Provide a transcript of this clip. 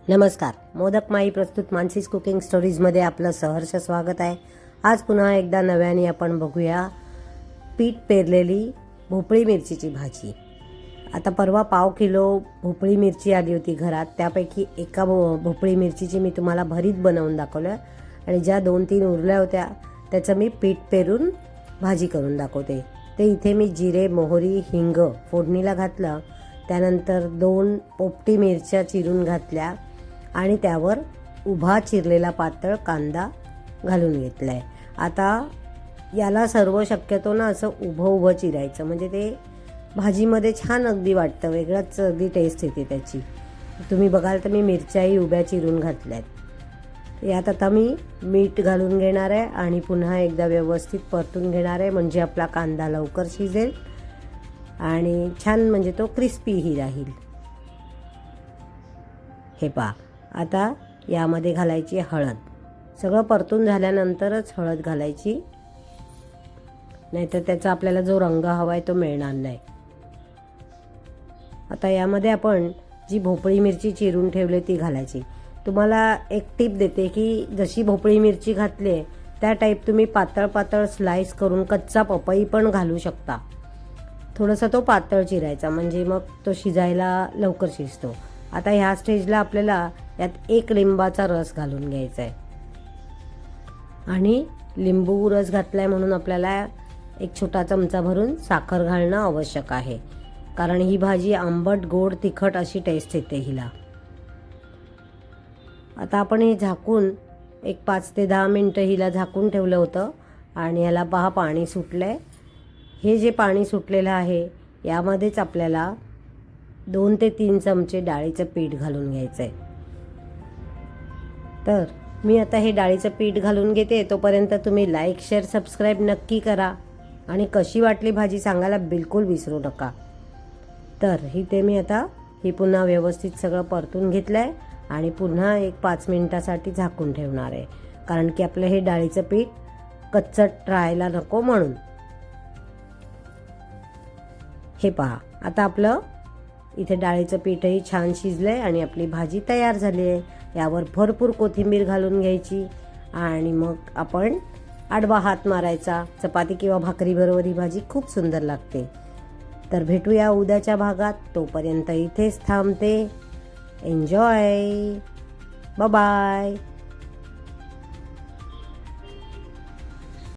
नमस्कार. मोदक माई प्रस्तुत मानसीज कुकिंग स्टोरीजमध्ये आपलं सहर्ष स्वागत आहे. आज पुन्हा एकदा नव्याने आपण बघूया पीठ पेरलेली भोपळी मिरचीची भाजी. आता परवा 1/2 किलो भोपळी मिरची आली होती घरात. त्यापैकी एका भोपळी मिरचीची मी तुम्हाला भरीत बनवून दाखवलं आणि ज्या 2-3 उरल्या होत्या त्याचं मी पीठ पेरून भाजी करून दाखवते. ते इथे मी जिरे, मोहरी, हिंग फोडणीला घातलं. त्यानंतर 2 पोपटी मिरच्या चिरून घातल्या आणि त्यावर उभा चिरलेला पातळ कांदा घालून घेतला आहे. आता याला सर्व शक्यतो ना असं उभं चिरायचं, म्हणजे ते भाजीमध्ये छान अगदी वाटतं, वेगळंच अगदी टेस्ट येते त्याची. तुम्ही बघाल तर मी मिरच्याही उभ्या चिरून घातल्या आहेत. यात आता मी मीठ घालून घेणार आहे आणि पुन्हा एकदा व्यवस्थित परतून घेणार आहे, म्हणजे आपला कांदा लवकर शिजेल आणि छान म्हणजे तो क्रिस्पीही राहील. हे पहा, आता यामध्ये घालायची हळद. सगळं परतून झाल्यानंतरच हळद घालायची, नाहीतर त्याचा आपल्याला जो रंग हवा आहे तो मिळणार नाही. आता यामध्ये आपण जी भोपळी मिरची चिरून ठेवली ती घालायची. तुम्हाला एक टिप देते की जशी भोपळी मिरची घातली त्या टाईप तुम्ही पातळ पातळ स्लाइस करून कच्चा पपई पण घालू शकता. थोडासा तो पातळ चिरायचा, म्हणजे मग तो शिजायला लवकर शिजतो. आता ह्या स्टेजला आपल्याला यात 1 लिंबाचा रस घालून घ्यायचा आहे आणि लिंबू रस घातलाय म्हणून आपल्याला एक छोटा चमचा भरून साखर घालणं आवश्यक आहे, कारण ही भाजी आंबट गोड तिखट अशी टेस्ट येते हिला. आता आपण हे झाकून एक 5 ते 10 मिनटं हिला झाकून ठेवलं होतं आणि ह्याला पहा पाणी सुटलंय. हे जे पाणी सुटलेलं आहे यामध्येच आपल्याला 2 ते 3 चमचे डाळीचं पीठ घालून घ्यायचं आहे. तर मी आता हे डाळीचं पीठ घालून घेते. तोपर्यंत तुम्ही लाईक, शेअर, सबस्क्राईब नक्की करा आणि कशी वाटली भाजी सांगायला बिलकुल विसरू नका. तर इथे मी आता ही पुन्हा व्यवस्थित सगळं परतून घेतलं आहे आणि पुन्हा एक 5 मिनिटासाठी झाकून ठेवणार आहे, कारण की आपलं हे डाळीचं पीठ कच्चट राहायला नको म्हणून. हे पहा, आता आपलं इथे डाळीचं पीठही छान शिजलंय आणि आपली भाजी तयार झाली आहे. यावर भरपूर कोथिंबीर घालून घ्यायची आणि मग आपण आडवा हात मारायचा. चपाती किंवा भाकरीबरोबर ही भाजी खूप सुंदर लागते. तर भेटूया उद्याच्या भागात. तोपर्यंत इथेच थांबते. एन्जॉय. Bye bye.